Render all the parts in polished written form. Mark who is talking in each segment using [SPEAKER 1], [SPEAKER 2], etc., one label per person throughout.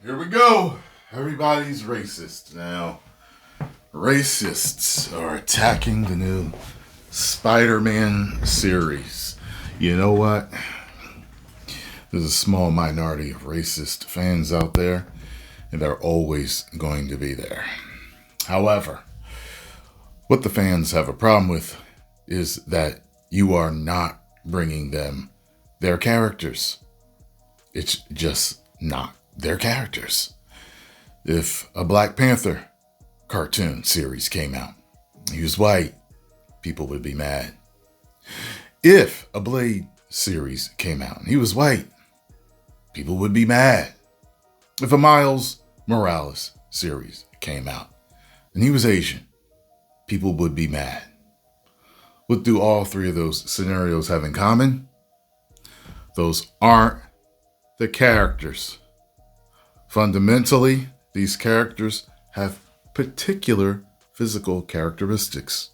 [SPEAKER 1] Here we go. Everybody's racist now. Racists are attacking the new Spider-Man series. You know what? There's a small minority of racist fans out there, and they're always going to be there. However, what the fans have a problem with is that you are not bringing them their characters. It's just not their characters. If a Black Panther cartoon series came out, he was white, people would be mad. If a Blade series came out and he was white, people would be mad. If a Miles Morales series came out and he was Asian, people would be mad. What do all three of those scenarios have in common? Those aren't the characters. Fundamentally, these characters have particular physical characteristics.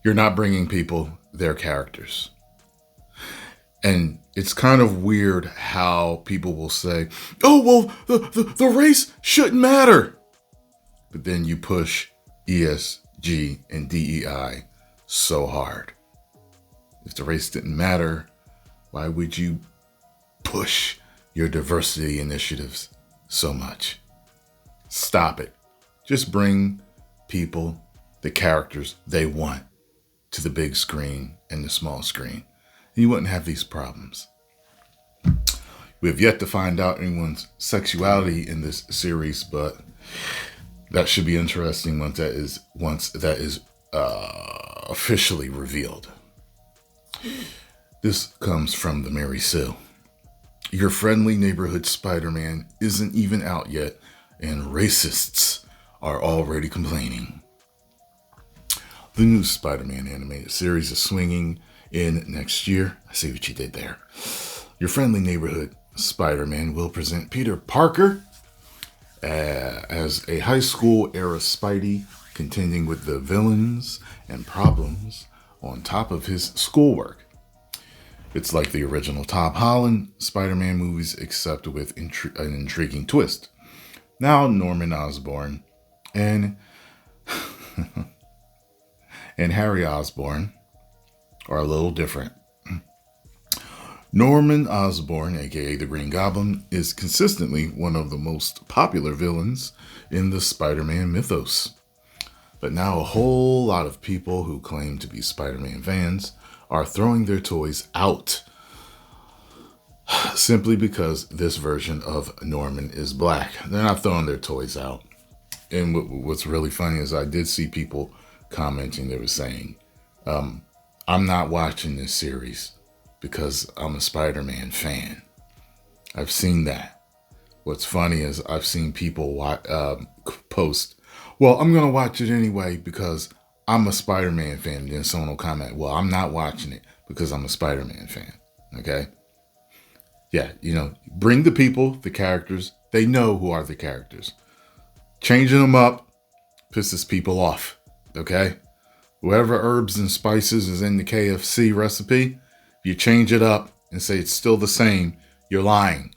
[SPEAKER 1] You're not bringing people their characters. And it's kind of weird how people will say, oh, well, the race shouldn't matter. But then you push ESG and DEI so hard. If the race didn't matter, why would you push your diversity initiatives so much? Stop it. Just bring people the characters they want to the big screen and the small screen. And you wouldn't have these problems. We have yet to find out anyone's sexuality in this series, but that should be interesting once that is officially revealed. This comes from the Mary Sue. Your friendly neighborhood Spider-Man isn't even out yet, and racists are already complaining. The new Spider-Man animated series is swinging in next year. I see what you did there. Your friendly neighborhood Spider-Man will present Peter Parker as a high school era Spidey, contending with the villains and problems on top of his schoolwork. It's like the original Tom Holland Spider-Man movies, except with an intriguing twist. Now Norman Osborn and Harry Osborn are a little different. Norman Osborn, aka the Green Goblin, is consistently one of the most popular villains in the Spider-Man mythos. But now a whole lot of people who claim to be Spider-Man fans are throwing their toys out simply because this version of Norman is black. They're not throwing their toys out. And what's really funny is I did see people commenting. They were saying, I'm not watching this series because I'm a Spider-Man fan. I've seen that. What's funny is I've seen people post, well, I'm going to watch it anyway because I'm a Spider-Man fan. And then someone will comment, well, I'm not watching it because I'm a Spider-Man fan. Okay? Yeah, bring the people, the characters. They know who are the characters. Changing them up pisses people off. Okay? Whatever herbs and spices is in the KFC recipe, if you change it up and say it's still the same, you're lying.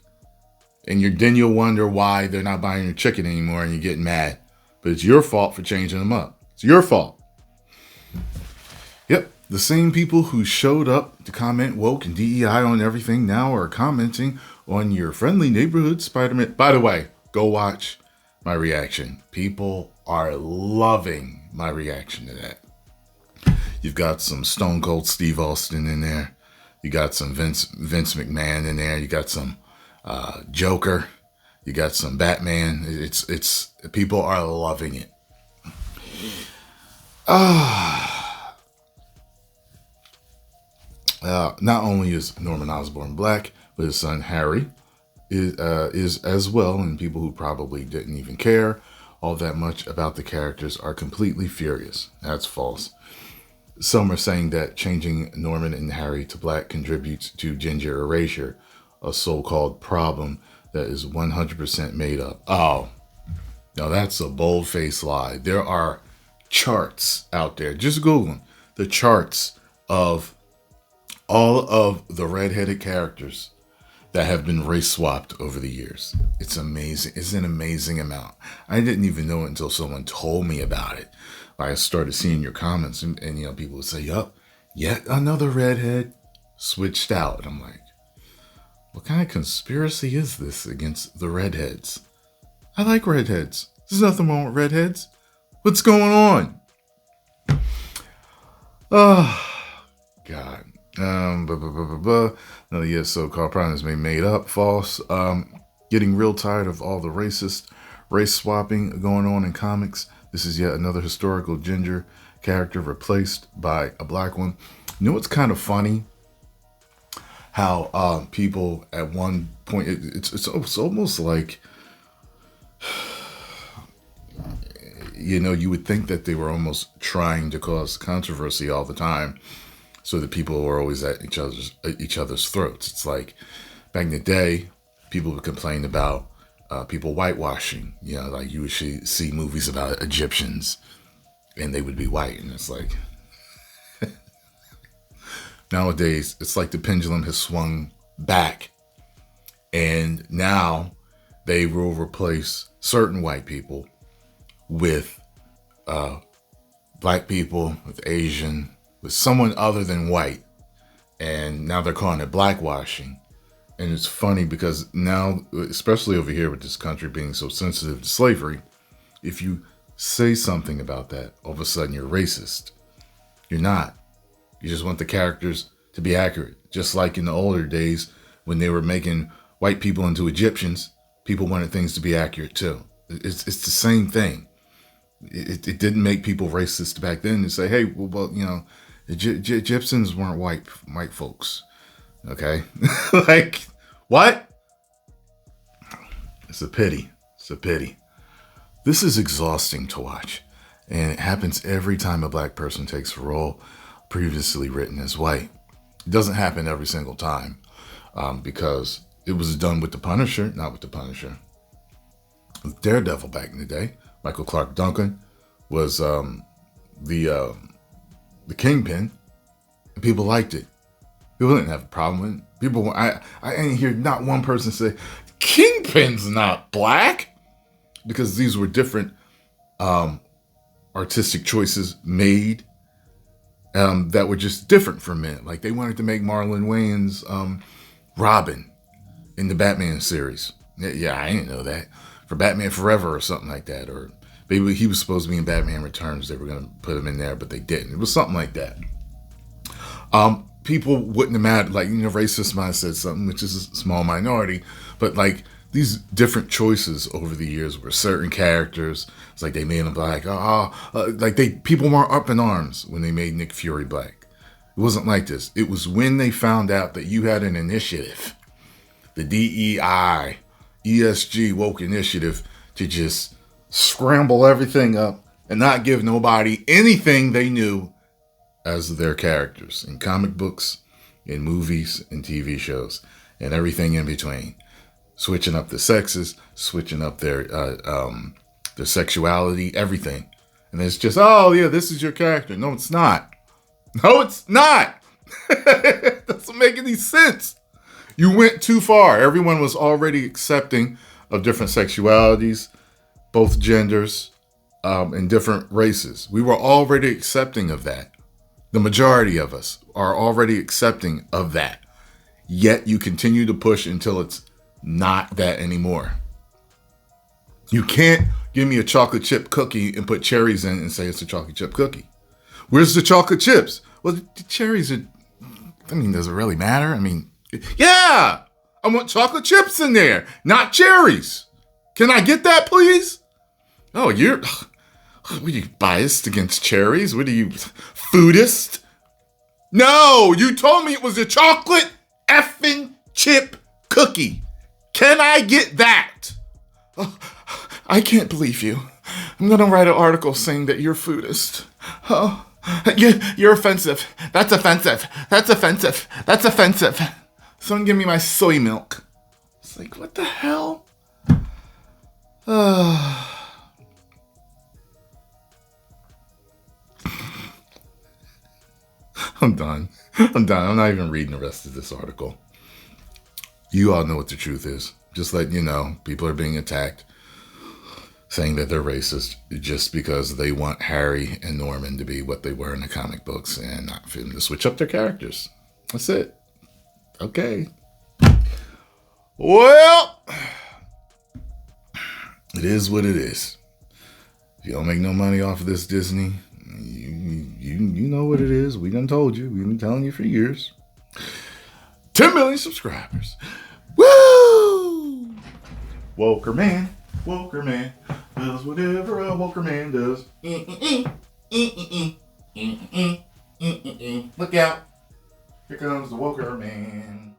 [SPEAKER 1] And then you'll wonder why they're not buying your chicken anymore and you're getting mad. But it's your fault for changing them up. It's your fault. Yep, the same people who showed up to comment woke and DEI on everything now are commenting on your friendly neighborhood Spider-Man. By the way, go watch my reaction. People are loving my reaction to that. You've got some Stone Cold Steve Austin in there. You got some Vince McMahon in there. You got some Joker. You got some Batman. It's people are loving it. Not only is Norman Osborn black, but his son Harry is as well, and people who probably didn't even care all that much about the characters are completely furious. That's false. Some are saying that changing Norman and Harry to black contributes to ginger erasure, a so-called problem that is 100% made up. Oh, now that's a bold-faced lie. There are charts out there. Just Google them. The charts of all of the redheaded characters that have been race swapped over the years. It's amazing. It's an amazing amount. I didn't even know it until someone told me about it. I started seeing your comments, and people would say, "Yup, yet another redhead switched out." And I'm like, what kind of conspiracy is this against the redheads? I like redheads. There's nothing wrong with redheads. What's going on? Oh, God. Another yes, so-called problems may made up, false. Getting real tired of all the racist race swapping going on in comics. This is yet another historical ginger character replaced by a black one. You know what's kind of funny? How people at one point, it's almost like, you would think that they were almost trying to cause controversy all the time, so that people were always at each other's throats. It's like back in the day, people would complain about people whitewashing. Like you would see movies about Egyptians, and they would be white, and it's like nowadays it's like the pendulum has swung back, and now they will replace certain white people with black people, with Asian, with someone other than white, and now they're calling it blackwashing. And it's funny because now, especially over here with this country being so sensitive to slavery, if you say something about that, all of a sudden you're racist. You're not. You just want the characters to be accurate. Just like in the older days when they were making white people into Egyptians, people wanted things to be accurate too. It's the same thing. It didn't make people racist back then to say, hey, well, Egyptians weren't white folks. Okay? Like, what? It's a pity. It's a pity. This is exhausting to watch. And it happens every time a black person takes a role previously written as white. It doesn't happen every single time because it was done with the Punisher, not with the Punisher. With Daredevil back in the day. Michael Clark Duncan was the Kingpin, and people liked it. People didn't have a problem with it. People, I didn't hear not one person say, Kingpin's not black, because these were different artistic choices made that were just different for men. Like they wanted to make Marlon Wayans Robin in the Batman series. Yeah, I didn't know that. For Batman Forever or something like that. Or maybe he was supposed to be in Batman Returns. They were going to put him in there, but they didn't. It was something like that. People wouldn't have mattered. Like, racist might have said something, which is a small minority. But like these different choices over the years were certain characters. It's like they made them black. People weren't up in arms when they made Nick Fury black. It wasn't like this. It was when they found out that you had an initiative, the DEI, ESG woke initiative, to just scramble everything up and not give nobody anything they knew as their characters in comic books, in movies, and TV shows, and everything in between. Switching up the sexes, switching up their sexuality, everything. And it's just, oh yeah, this is your character. No, it's not. No, it's not. It doesn't make any sense. You went too far. Everyone was already accepting of different sexualities, both genders, and different races. We were already accepting of that. The majority of us are already accepting of that. Yet you continue to push until it's not that anymore. You can't give me a chocolate chip cookie and put cherries in and say it's a chocolate chip cookie. Where's the chocolate chips? Well, the cherries are, does it really matter? Yeah, I want chocolate chips in there, not cherries. Can I get that, please? Oh, what are you, biased against cherries? What are you, foodist? No, you told me it was a chocolate effing chip cookie. Can I get that? Oh, I can't believe you. I'm going to write an article saying that you're foodist. Oh, you're offensive. That's offensive. That's offensive. That's offensive. Someone give me my soy milk. It's like, what the hell? I'm done. I'm not even reading the rest of this article. You all know what the truth is. Just letting you know, people are being attacked, saying that they're racist just because they want Harry and Norman to be what they were in the comic books and not for them to switch up their characters. That's it. Okay. Well, it is what it is. If you don't make no money off of this, Disney, you know what it is. We done told you. We've been telling you for years. 10 million subscribers. Woo! Woker man does whatever a woker man does. Look out. Here comes the woker man.